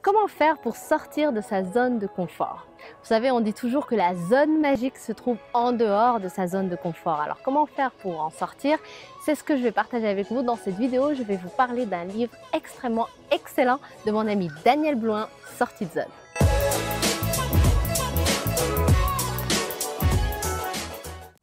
Comment faire pour sortir de sa zone de confort? Vous savez, on dit toujours que la zone magique se trouve en dehors de sa zone de confort. Alors comment faire pour en sortir? C'est ce que je vais partager avec vous dans cette vidéo. Je vais vous parler d'un livre extrêmement excellent de mon ami Daniel Blouin, Sortie de zone.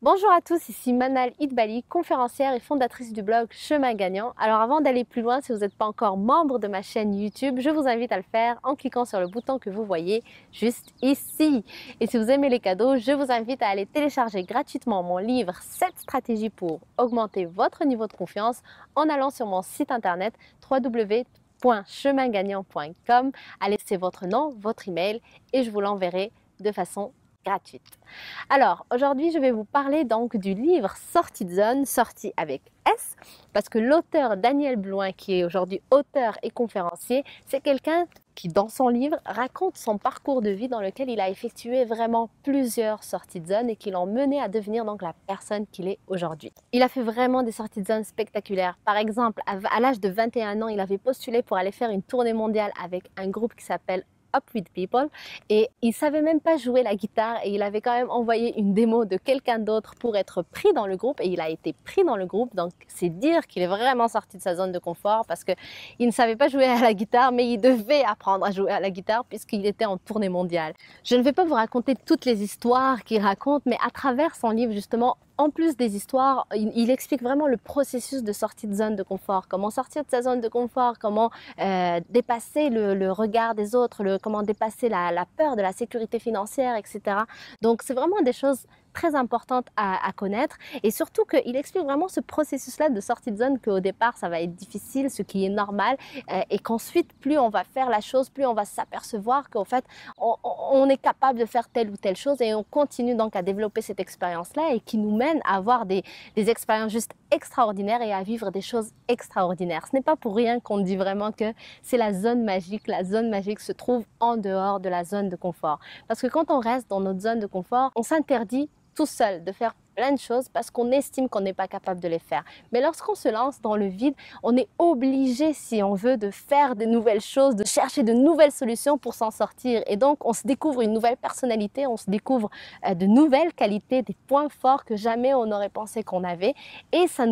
Bonjour à tous, ici Manal Idbali, conférencière et fondatrice du blog Chemin Gagnant. Alors avant d'aller plus loin, si vous n'êtes pas encore membre de ma chaîne YouTube, je vous invite à le faire en cliquant sur le bouton que vous voyez juste ici. Et si vous aimez les cadeaux, je vous invite à aller télécharger gratuitement mon livre 7 stratégies pour augmenter votre niveau de confiance en allant sur mon site internet www.chemingagnant.com. Allez laisser votre nom, votre email et je vous l'enverrai de façon gratuite. Alors aujourd'hui je vais vous parler donc du livre Sortie de zone, sortie avec S, parce que l'auteur Daniel Blouin, qui est aujourd'hui auteur et conférencier, c'est quelqu'un qui dans son livre raconte son parcours de vie dans lequel il a effectué vraiment plusieurs sorties de zone et qui l'ont mené à devenir donc la personne qu'il est aujourd'hui. Il a fait vraiment des sorties de zone spectaculaires. Par exemple, à l'âge de 21 ans, il avait postulé pour aller faire une tournée mondiale avec un groupe qui s'appelle Up With People et il savait même pas jouer la guitare et il avait quand même envoyé une démo de quelqu'un d'autre pour être pris dans le groupe et il a été pris dans le groupe. Donc c'est dire qu'il est vraiment sorti de sa zone de confort parce que il ne savait pas jouer à la guitare mais il devait apprendre à jouer à la guitare puisqu'il était en tournée mondiale. Je ne vais pas vous raconter toutes les histoires qu'il raconte, mais à travers son livre justement, en plus des histoires, il explique vraiment le processus de sortie de zone de confort, comment sortir de sa zone de confort, comment dépasser le regard des autres, comment dépasser la peur de la sécurité financière, etc. Donc c'est vraiment des choses très importantes à connaître et surtout qu'il explique vraiment ce processus-là de sortie de zone qu'au départ ça va être difficile, ce qui est normal et qu'ensuite plus on va faire la chose, plus on va s'apercevoir qu'en fait on est capable de faire telle ou telle chose et on continue donc à développer cette expérience-là et qui nous mène à avoir des expériences juste extraordinaires et à vivre des choses extraordinaires. Ce n'est pas pour rien qu'on dit vraiment que c'est la zone magique. La zone magique se trouve en dehors de la zone de confort. Parce que quand on reste dans notre zone de confort, on s'interdit tout seul de faire plein de choses parce qu'on estime qu'on n'est pas capable de les faire. Mais lorsqu'on se lance dans le vide, on est obligé, si on veut, de faire de nouvelles choses, de chercher de nouvelles solutions pour s'en sortir. Et donc, on se découvre une nouvelle personnalité, on se découvre de nouvelles qualités, des points forts que jamais on n'aurait pensé qu'on avait. Et ça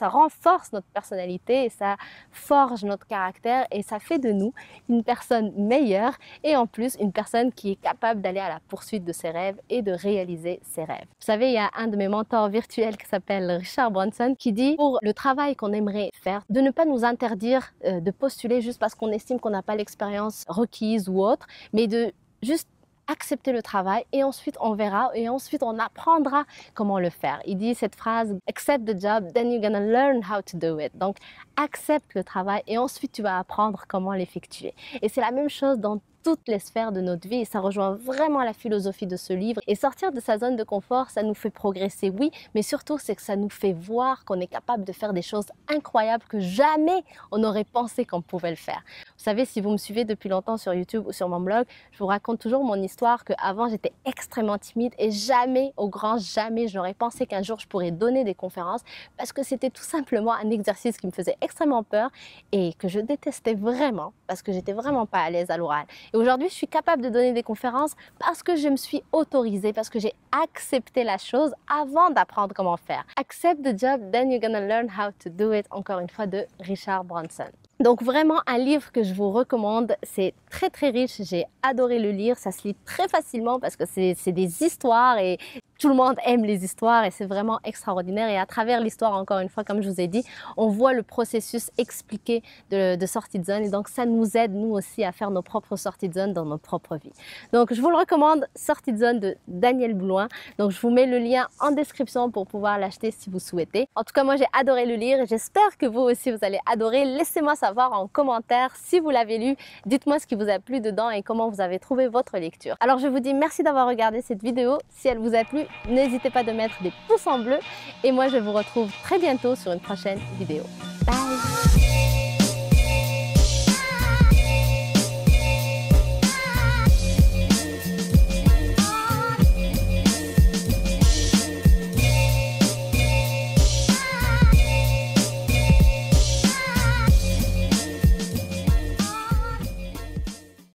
renforce notre personnalité et ça forge notre caractère et ça fait de nous une personne meilleure et en plus une personne qui est capable d'aller à la poursuite de ses rêves et de réaliser ses rêves. Vous savez, il y a un de mes mentors virtuels qui s'appelle Richard Branson qui dit pour le travail qu'on aimerait faire, de ne pas nous interdire de postuler juste parce qu'on estime qu'on n'a pas l'expérience requise ou autre, mais de juste accepter le travail et ensuite on verra et ensuite on apprendra comment le faire. Il dit cette phrase « Accept the job, then you're gonna learn how to do it ». Donc accepte le travail et ensuite tu vas apprendre comment l'effectuer. Et c'est la même chose dans toutes les sphères de notre vie et ça rejoint vraiment la philosophie de ce livre. Et sortir de sa zone de confort, ça nous fait progresser, oui, mais surtout c'est que ça nous fait voir qu'on est capable de faire des choses incroyables que jamais on n'aurait pensé qu'on pouvait le faire. Vous savez, si vous me suivez depuis longtemps sur YouTube ou sur mon blog, je vous raconte toujours mon histoire qu'avant j'étais extrêmement timide et jamais, au grand jamais, j'aurais pensé qu'un jour je pourrais donner des conférences parce que c'était tout simplement un exercice qui me faisait extrêmement peur et que je détestais vraiment parce que j'étais vraiment pas à l'aise à l'oral. Et aujourd'hui, je suis capable de donner des conférences parce que je me suis autorisée, parce que j'ai accepté la chose avant d'apprendre comment faire. Accept the job, then you're gonna learn how to do it. Encore une fois, de Richard Branson. Donc vraiment un livre que je vous recommande, c'est très très riche, j'ai adoré le lire, ça se lit très facilement parce que c'est des histoires et tout le monde aime les histoires et c'est vraiment extraordinaire et à travers l'histoire, encore une fois, comme je vous ai dit, on voit le processus expliqué de sortie de zone et donc ça nous aide nous aussi à faire nos propres sorties de zone dans notre propre vie. Donc je vous le recommande, Sortie de zone de Daniel Blouin. Donc je vous mets le lien en description pour pouvoir l'acheter si vous souhaitez. En tout cas, moi j'ai adoré le lire et j'espère que vous aussi vous allez adorer. Laissez-moi savoir en commentaire si vous l'avez lu. Dites-moi ce qui vous a plu dedans et comment vous avez trouvé votre lecture. Alors je vous dis merci d'avoir regardé cette vidéo. Si elle vous a plu, n'hésitez pas de mettre des pouces en bleu et moi je vous retrouve très bientôt sur une prochaine vidéo. Bye!